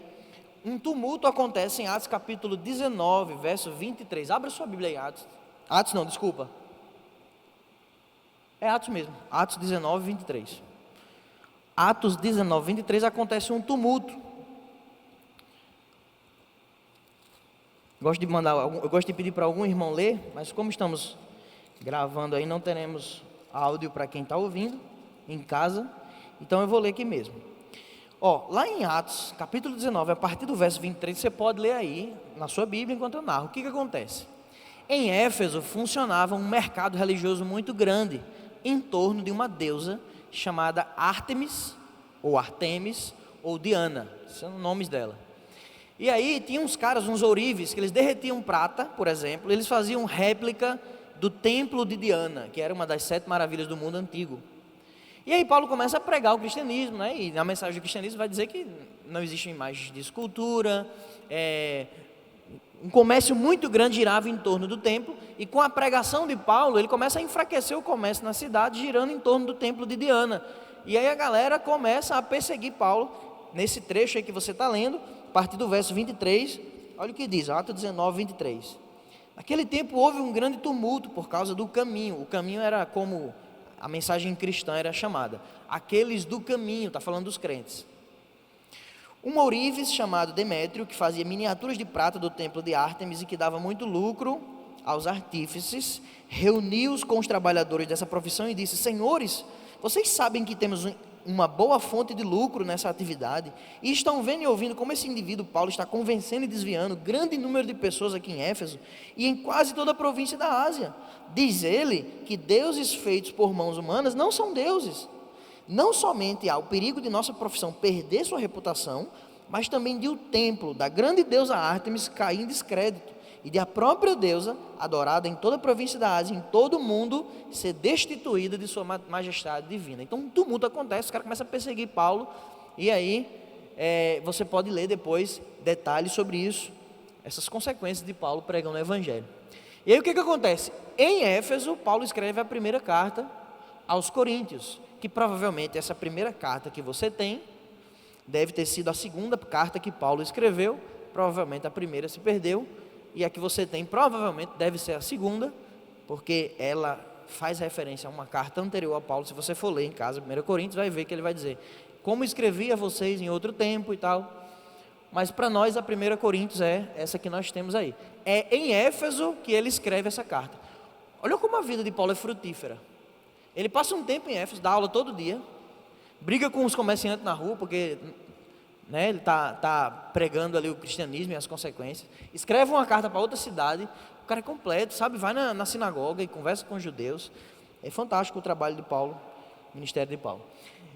um tumulto acontece em Atos capítulo 19, verso 23. Abra sua Bíblia aí, Atos. É Atos mesmo, Atos 19, 23. Atos 19, 23 acontece um tumulto. Eu gosto de pedir para algum irmão ler, mas como estamos gravando aí, não teremos áudio para quem está ouvindo em casa, então eu vou ler aqui mesmo. Lá em Atos, capítulo 19, a partir do verso 23, você pode ler aí na sua Bíblia enquanto eu narro. O que acontece? Em Éfeso funcionava um mercado religioso muito grande, em torno de uma deusa chamada Ártemis, ou Artemis, ou Diana, são nomes dela. E aí tinha uns caras, uns ourives, que eles derretiam prata, por exemplo, eles faziam réplica do templo de Diana, que era uma das 7 maravilhas do mundo antigo. E aí Paulo começa a pregar o cristianismo, né? E na mensagem do cristianismo vai dizer que não existem imagens de escultura, um comércio muito grande girava em torno do templo, e com a pregação de Paulo, ele começa a enfraquecer o comércio na cidade, girando em torno do templo de Diana. E aí a galera começa a perseguir Paulo, nesse trecho aí que você está lendo, a partir do verso 23, olha o que diz, Atos 19, 23. Naquele tempo houve um grande tumulto por causa do caminho. O caminho era como a mensagem cristã era chamada, aqueles do caminho, está falando dos crentes. Um ourives chamado Demétrio, que fazia miniaturas de prata do templo de Ártemis e que dava muito lucro aos artífices, reuniu-os com os trabalhadores dessa profissão e disse: senhores, vocês sabem que temos uma boa fonte de lucro nessa atividade, e estão vendo e ouvindo como esse indivíduo Paulo está convencendo e desviando grande número de pessoas aqui em Éfeso e em quase toda a província da Ásia. Diz ele que deuses feitos por mãos humanas não são deuses. Não somente há o perigo de nossa profissão perder sua reputação, mas também de o templo da grande deusa Ártemis cair em descrédito, e de a própria deusa, adorada em toda a província da Ásia, em todo o mundo, ser destituída de sua majestade divina. Então um tumulto acontece, os caras começam a perseguir Paulo, e aí você pode ler depois detalhes sobre isso, essas consequências de Paulo pregando o Evangelho. E aí o que acontece? Em Éfeso, Paulo escreve a primeira carta aos Coríntios, que provavelmente essa primeira carta que você tem, deve ter sido a segunda carta que Paulo escreveu, provavelmente a primeira se perdeu, e a que você tem provavelmente deve ser a segunda, porque ela faz referência a uma carta anterior a Paulo. Se você for ler em casa, 1 Coríntios, vai ver que ele vai dizer, como escrevi a vocês em outro tempo e tal, mas para nós a 1 Coríntios é essa que nós temos aí. É em Éfeso que ele escreve essa carta. Olha como a vida de Paulo é frutífera. Ele passa um tempo em Éfeso, dá aula todo dia, briga com os comerciantes na rua, porque ele está pregando ali o cristianismo e as consequências, escreve uma carta para outra cidade, o cara é completo, sabe, vai na sinagoga e conversa com os judeus. É fantástico o trabalho de Paulo, o ministério de Paulo.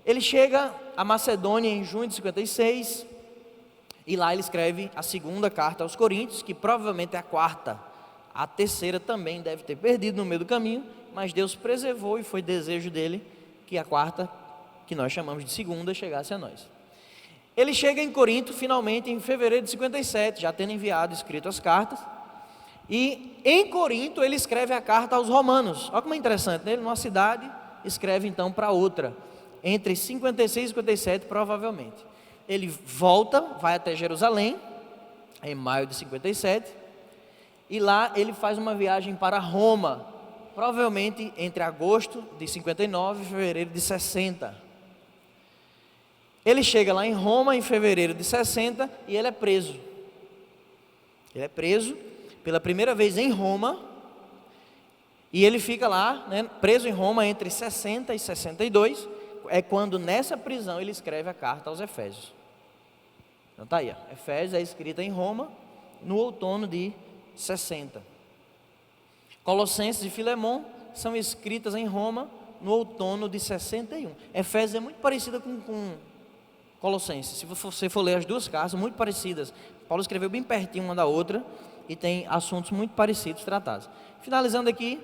Ele chega a Macedônia em junho de 56, E lá ele escreve a segunda carta aos Coríntios, que provavelmente é a quarta. A terceira também deve ter perdido no meio do caminho, mas Deus preservou e foi desejo dele que a quarta, que nós chamamos de segunda, chegasse a nós. Ele chega em Corinto finalmente em fevereiro de 57, já tendo enviado, escrito as cartas. E em Corinto ele escreve a carta aos romanos. Olha como é interessante, né? Ele numa cidade escreve então para outra, entre 56 e 57 provavelmente. Ele volta, vai até Jerusalém, em maio de 57, e lá ele faz uma viagem para Roma, provavelmente entre agosto de 59 e fevereiro de 60. Ele chega lá em Roma em fevereiro de 60 e ele é preso. Ele é preso pela primeira vez em Roma, e ele fica lá, né, preso em Roma entre 60 e 62, é quando nessa prisão ele escreve a carta aos Efésios. Então tá aí, ó. Efésios é escrita em Roma no outono de 60. Colossenses e Filemon são escritas em Roma no outono de 61. Efésios é muito parecida com Colossenses. Se você for ler as duas cartas, muito parecidas. Paulo escreveu bem pertinho uma da outra e tem assuntos muito parecidos tratados. Finalizando aqui,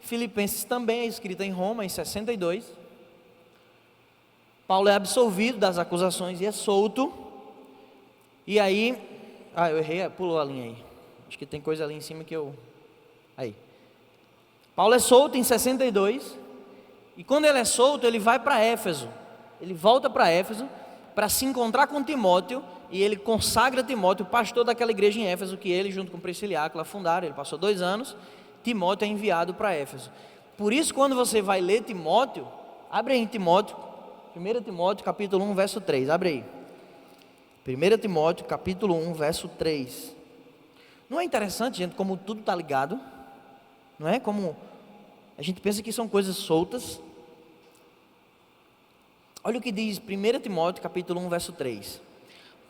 Filipenses também é escrita em Roma em 62. Paulo é absolvido das acusações e é solto. E aí, eu errei, pulou a linha aí. Acho que tem coisa ali em cima que eu... Aí. Paulo é solto em 62. E quando ele é solto, ele vai para Éfeso. Ele volta para Éfeso para se encontrar com Timóteo. E ele consagra Timóteo, pastor daquela igreja em Éfeso, que ele junto com Priscila e Áquila fundaram. Ele passou 2 anos. Timóteo é enviado para Éfeso. Por isso, quando você vai ler Timóteo, abre aí em Timóteo, 1 Timóteo capítulo 1, verso 3, abre aí. 1 Timóteo capítulo 1, verso 3. Não é interessante, gente, como tudo está ligado? Não é? Como a gente pensa que são coisas soltas. Olha o que diz 1 Timóteo capítulo 1, verso 3.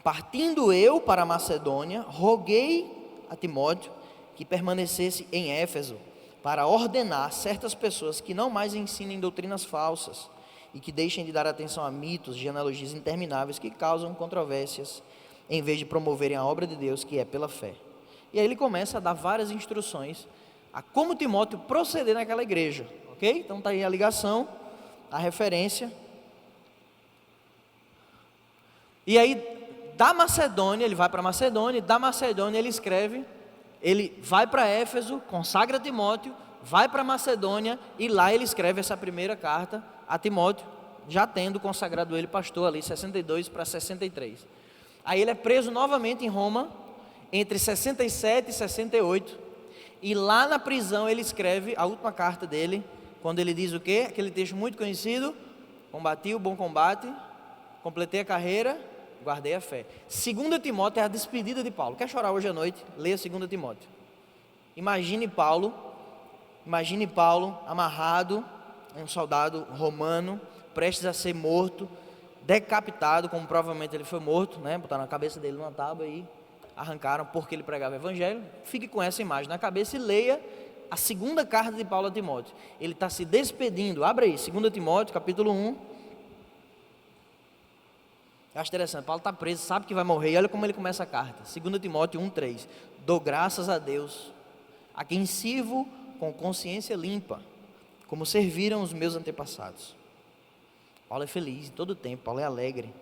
Partindo eu para a Macedônia, roguei a Timóteo que permanecesse em Éfeso, para ordenar certas pessoas que não mais ensinem doutrinas falsas, e que deixem de dar atenção a mitos, genealogias intermináveis que causam controvérsias, em vez de promoverem a obra de Deus, que é pela fé. E aí ele começa a dar várias instruções a como Timóteo proceder naquela igreja, ok? Então está aí a ligação, a referência. E aí da Macedônia, ele vai para Macedônia, e da Macedônia ele escreve, ele vai para Éfeso, consagra Timóteo, vai para Macedônia, e lá ele escreve essa primeira carta a Timóteo, já tendo consagrado ele pastor ali, 62 para 63. Aí ele é preso novamente em Roma, entre 67 e 68, e lá na prisão ele escreve a última carta dele, quando ele diz o quê? Aquele texto muito conhecido: combati o bom combate, completei a carreira, guardei a fé. 2 Timóteo é a despedida de Paulo. Quer chorar hoje à noite? Leia 2 Timóteo. Imagine Paulo amarrado, um soldado romano, prestes a ser morto, decapitado, como provavelmente ele foi morto, né? Botaram a cabeça dele numa tábua e arrancaram porque ele pregava o evangelho. Fique com essa imagem na cabeça e leia a segunda carta de Paulo a Timóteo. Ele está se despedindo. Abre aí, 2 Timóteo, capítulo 1. Eu acho interessante, Paulo está preso, sabe que vai morrer, e olha como ele começa a carta. 2 Timóteo 1,3. Dou graças a Deus, a quem sirvo com consciência limpa, como serviram os meus antepassados. Paulo é feliz em todo o tempo, Paulo é alegre,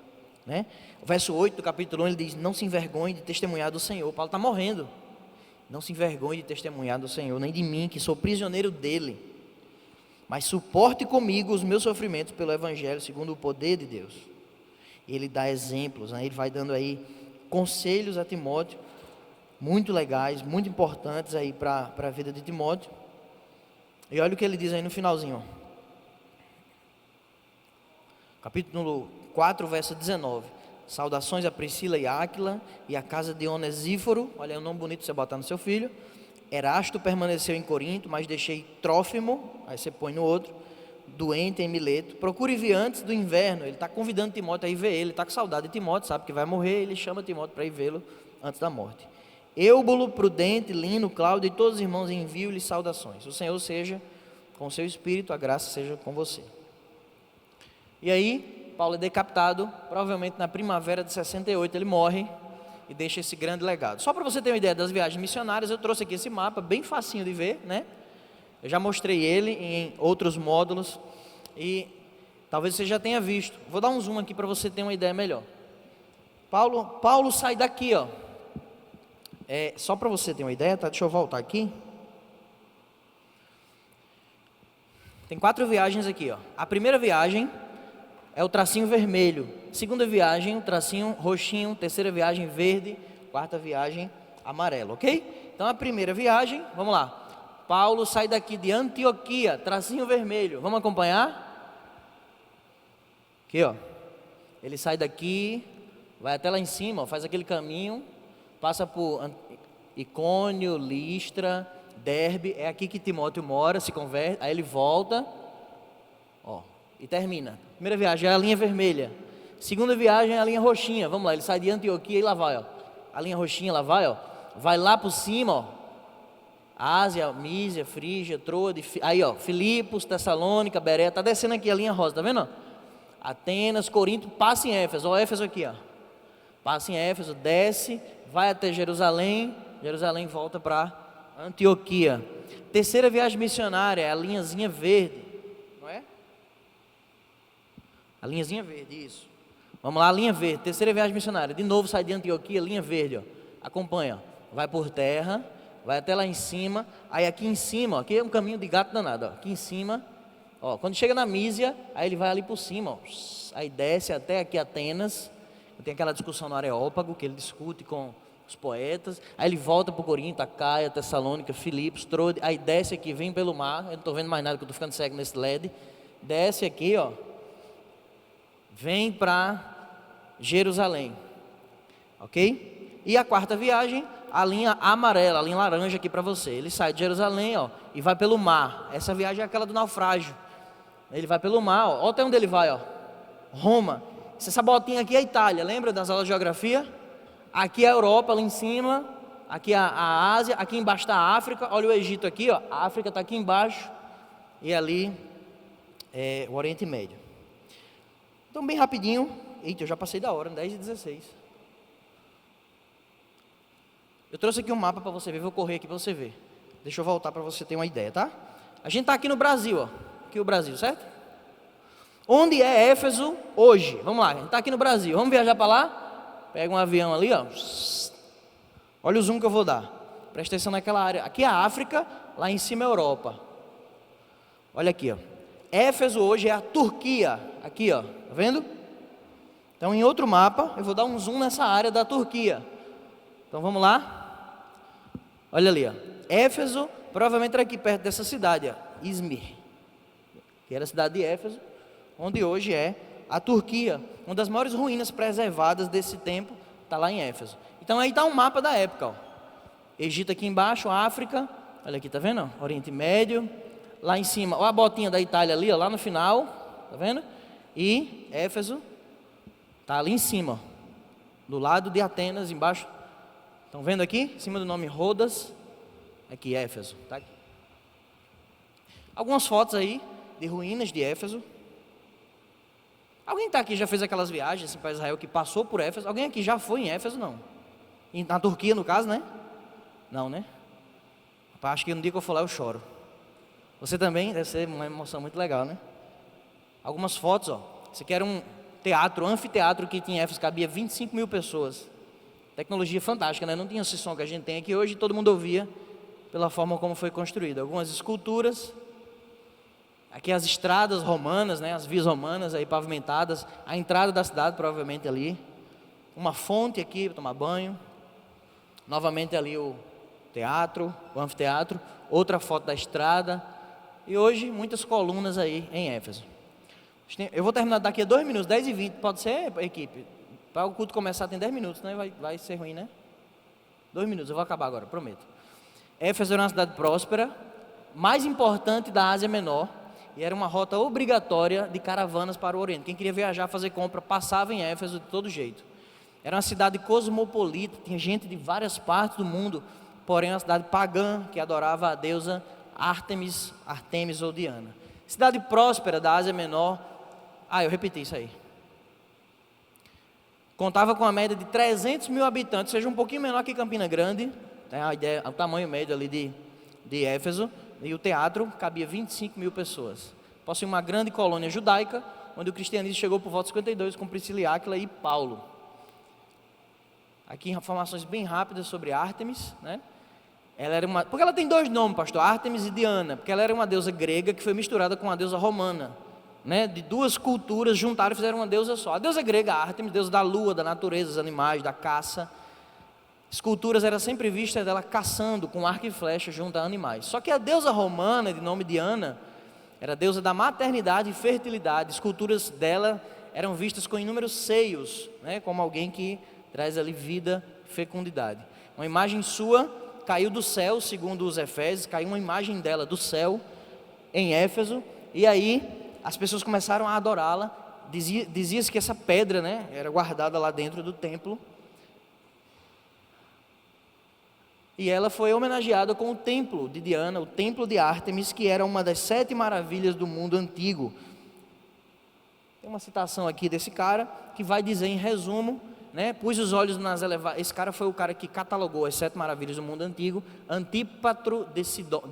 né? O verso 8 do capítulo 1, ele diz: não se envergonhe de testemunhar do Senhor. Paulo está morrendo. Não se envergonhe de testemunhar do Senhor, nem de mim, que sou prisioneiro dele, mas suporte comigo os meus sofrimentos pelo evangelho, segundo o poder de Deus. E ele dá exemplos, né? Ele vai dando aí conselhos a Timóteo, muito legais, muito importantes aí para a vida de Timóteo. E olha o que ele diz aí no finalzinho, ó. Capítulo 4, verso 19. Saudações a Priscila e Áquila e a casa de Onesíforo. Olha aí um nome bonito para você botar no seu filho. Erasto permaneceu em Corinto, mas deixei Trófimo, aí você põe no outro, doente em Mileto. Procure vir antes do inverno. Ele está convidando Timóteo a ir ver ele. Ele está com saudade de Timóteo, sabe que vai morrer. Ele chama Timóteo para ir vê-lo antes da morte. Eubulo, Prudente, Lino, Cláudio e todos os irmãos envio-lhes saudações. O Senhor seja com seu espírito, a graça seja com você. E aí, Paulo é decapitado, provavelmente na primavera de 68 ele morre. e deixa esse grande legado. Só para você ter uma ideia das viagens missionárias, eu trouxe aqui esse mapa, bem facinho de ver, né? Eu já mostrei ele em outros módulos e talvez você já tenha visto. Vou dar um zoom aqui para você ter uma ideia melhor. Paulo sai daqui, ó. Só para você ter uma ideia, tá? Deixa eu voltar aqui. Tem 4 viagens aqui, ó. A primeira viagem é o tracinho vermelho. Segunda viagem, o tracinho roxinho. Terceira viagem, verde. Quarta viagem, amarelo, ok? Então a primeira viagem, vamos lá. Paulo sai daqui de Antioquia, tracinho vermelho. Vamos acompanhar? Aqui, ó. Ele sai daqui, vai até lá em cima, ó, faz aquele caminho, passa por Icônio, Listra, Derbe. É aqui que Timóteo mora, se converte. Aí ele volta, ó, e termina. Primeira viagem é a linha vermelha. Segunda viagem é a linha roxinha. Vamos lá, ele sai de Antioquia e lá vai, ó. A linha roxinha lá vai, ó. Vai lá por cima, ó. Ásia, Mísia, Frígia, Troade, aí ó, Filipos, Tessalônica, Bereia, tá descendo aqui a linha rosa, tá vendo? Atenas, Corinto, passa em Éfeso, ó, Éfeso aqui, ó. Passa em Éfeso, desce, vai até Jerusalém, volta para Antioquia. Terceira viagem missionária, é a linhazinha verde, não é? A linhazinha verde, isso. Vamos lá, a linha verde, terceira viagem missionária, de novo sai de Antioquia, linha verde, ó. Acompanha, ó. Vai por terra, vai até lá em cima, aí aqui em cima, ó, aqui é um caminho de gato danado, ó, aqui em cima, ó, quando chega na Mísia, aí ele vai ali por cima, ó, aí desce até aqui Atenas, tem aquela discussão no Areópago, que ele discute com os poetas, aí ele volta para o Corinto, Acaia, Tessalônica, Filipos, Troade, aí desce aqui, vem pelo mar, eu não estou vendo mais nada, que eu estou ficando cego nesse LED, desce aqui, ó, vem para Jerusalém, ok? E a quarta viagem, a linha amarela, a linha laranja aqui para você. Ele sai de Jerusalém, ó, e vai pelo mar. Essa viagem é aquela do naufrágio. Ele vai pelo mar, ó, até onde ele vai, ó. Roma. Essa botinha aqui é a Itália, lembra das aulas de geografia? Aqui é a Europa, lá em cima. Aqui a Ásia, aqui embaixo está a África. Olha o Egito aqui, ó. A África está aqui embaixo. E ali é o Oriente Médio. Então, bem rapidinho. Eita, eu já passei da hora, 10h16. Eu trouxe aqui um mapa para você ver, vou correr aqui para você ver. Deixa eu voltar para você ter uma ideia, tá? A gente está aqui no Brasil, ó. Aqui o Brasil, certo? Onde é Éfeso hoje? Vamos lá, a gente está aqui no Brasil. Vamos viajar para lá? Pega um avião ali, ó. Olha o zoom que eu vou dar. Presta atenção naquela área. Aqui é a África, lá em cima é a Europa. Olha aqui, ó. Éfeso hoje é a Turquia. Aqui, ó. Tá vendo? Então, em outro mapa, eu vou dar um zoom nessa área da Turquia. Então, vamos lá. Olha ali, ó. Éfeso, provavelmente era aqui perto dessa cidade, ó. Izmir, que era a cidade de Éfeso, onde hoje é a Turquia. Uma das maiores ruínas preservadas desse tempo está lá em Éfeso. Então, aí está um mapa da época, ó. Egito aqui embaixo, África, olha aqui, tá vendo? Oriente Médio, lá em cima, olha a botinha da Itália ali, ó, lá no final, tá vendo? E Éfeso está ali em cima, ó, do lado de Atenas, embaixo. Estão vendo aqui? Em cima do nome Rodas, aqui Éfeso, tá aqui. Algumas fotos aí de ruínas de Éfeso. Alguém está aqui já fez aquelas viagens assim, para Israel que passou por Éfeso? Alguém aqui já foi em Éfeso? Não. E na Turquia, no caso, né? Não, né? Rapaz, acho que no dia que eu for lá eu choro. Você também? Deve ser uma emoção muito legal, né? Algumas fotos, ó. Esse aqui era um teatro, anfiteatro que tinha em Éfeso, cabia 25.000 pessoas. Tecnologia fantástica, né? Não tinha esse som que a gente tem aqui hoje, todo mundo ouvia pela forma como foi construído. Algumas esculturas. Aqui as estradas romanas, né? As vias romanas aí pavimentadas. A entrada da cidade, provavelmente ali. Uma fonte aqui para tomar banho. Novamente ali o teatro, o anfiteatro. Outra foto da estrada. E hoje, muitas colunas aí em Éfeso. Eu vou terminar daqui a 2 minutos, 10h20. Pode ser, equipe? Para o culto começar tem 10 minutos, né? Vai ser ruim, né? 2 minutos, eu vou acabar agora, prometo. Éfeso era uma cidade próspera, mais importante da Ásia Menor, e era uma rota obrigatória de caravanas para o Oriente. Quem queria viajar, fazer compra, passava em Éfeso de todo jeito. Era uma cidade cosmopolita, tinha gente de várias partes do mundo, porém uma cidade pagã, que adorava a deusa Artemis ou Diana. Cidade próspera da Ásia Menor. Eu repeti isso aí. Contava com a média de 300 mil habitantes, ou seja, um pouquinho menor que Campina Grande, né, a ideia, o tamanho médio ali de Éfeso, e o teatro cabia 25 mil pessoas. Possui uma grande colônia judaica, onde o cristianismo chegou por volta de 52 com Priscila e Áquila e Paulo. Aqui informações bem rápidas sobre Ártemis, né? Porque ela tem dois nomes, pastor, Ártemis e Diana, porque ela era uma deusa grega que foi misturada com uma deusa romana, né? De duas culturas juntaram e fizeram uma deusa só. A deusa grega, Ártemis, deusa da lua, da natureza, dos animais, da caça. Esculturas era sempre vista dela caçando com arco e flecha junto a animais. Só que a deusa romana, de nome Diana, era a deusa da maternidade e fertilidade. Esculturas dela eram vistas com inúmeros seios, né? Como alguém que traz ali vida, fecundidade. Uma imagem sua caiu do céu, segundo os Efésios, caiu uma imagem dela do céu em Éfeso, e aí as pessoas começaram a adorá-la. Dizia-se que essa pedra, né, era guardada lá dentro do templo, e ela foi homenageada com o templo de Diana, o templo de Ártemis, que era uma das 7 maravilhas do mundo antigo. Tem uma citação aqui desse cara, que vai dizer em resumo, né, pus os olhos nas elevadas. Esse cara foi o cara que catalogou as 7 maravilhas do mundo antigo, Antípatro de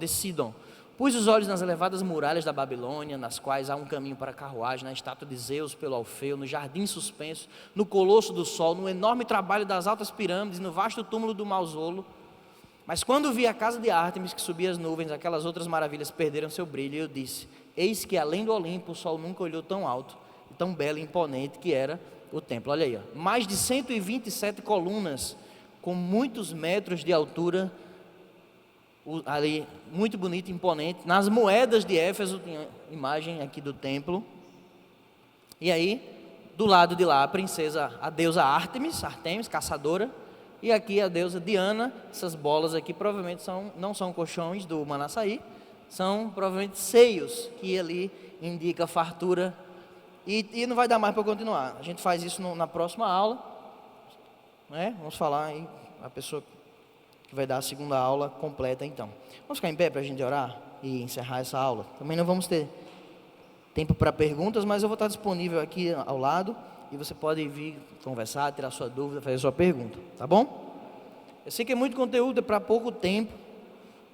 Sidon. Pus os olhos nas elevadas muralhas da Babilônia, nas quais há um caminho para a carruagem, na estátua de Zeus pelo Alfeu, no jardim suspenso, no colosso do sol, no enorme trabalho das altas pirâmides, no vasto túmulo do mausoléu. Mas quando vi a casa de Ártemis que subia as nuvens, aquelas outras maravilhas perderam seu brilho, e eu disse: eis que além do Olimpo o sol nunca olhou tão alto, tão belo e imponente que era o templo. Olha aí, ó. Mais de 127 colunas com muitos metros de altura, ali, muito bonito, imponente. Nas moedas de Éfeso tinha imagem aqui do templo. E aí, do lado de lá, a princesa, a deusa Ártemis, caçadora, e aqui a deusa Diana. Essas bolas aqui provavelmente não são colchões do Manaçaí, são provavelmente seios, que ali indica fartura. E não vai dar mais para continuar. A gente faz isso na próxima aula, né? Vamos falar aí, a pessoa que vai dar a segunda aula completa então. Vamos ficar em pé para a gente orar e encerrar essa aula. Também não vamos ter tempo para perguntas, mas eu vou estar disponível aqui ao lado, e você pode vir conversar, tirar sua dúvida, fazer sua pergunta, tá bom? Eu sei que é muito conteúdo, é para pouco tempo,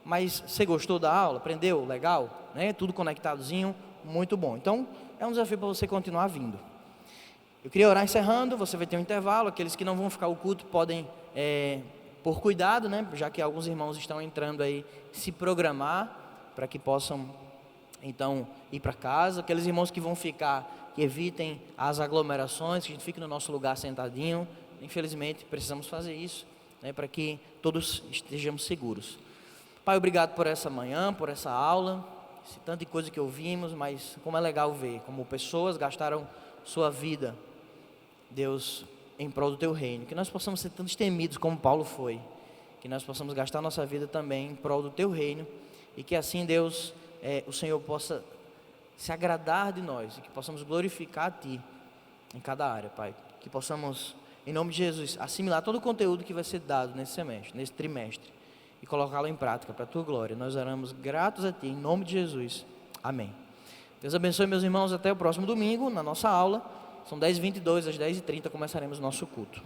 mas você gostou da aula? Aprendeu? Legal? Né? Tudo conectadozinho, muito bom. Então, é um desafio para você continuar vindo. Eu queria orar encerrando, você vai ter um intervalo. Aqueles que não vão ficar o culto podem, por cuidado, né? Já que alguns irmãos estão entrando aí, se programar para que possam, então, ir para casa. Aqueles irmãos que vão ficar, que evitem as aglomerações, que a gente fique no nosso lugar sentadinho. Infelizmente, precisamos fazer isso, né? Para que todos estejamos seguros. Pai, obrigado por essa manhã, por essa aula. Tanta coisa que ouvimos, mas como é legal ver como pessoas gastaram sua vida, Deus, em prol do teu reino. Que nós possamos ser tão destemidos como Paulo foi, que nós possamos gastar nossa vida também em prol do teu reino, e que assim, Deus, o Senhor possa se agradar de nós, e que possamos glorificar a Ti em cada área, Pai. Que possamos, em nome de Jesus, assimilar todo o conteúdo que vai ser dado nesse semestre, nesse trimestre, e colocá-lo em prática para a Tua glória. Nós oramos gratos a Ti, em nome de Jesus. Amém. Deus abençoe, meus irmãos, até o próximo domingo, na nossa aula. São 10h22, às 10h30 começaremos o nosso culto.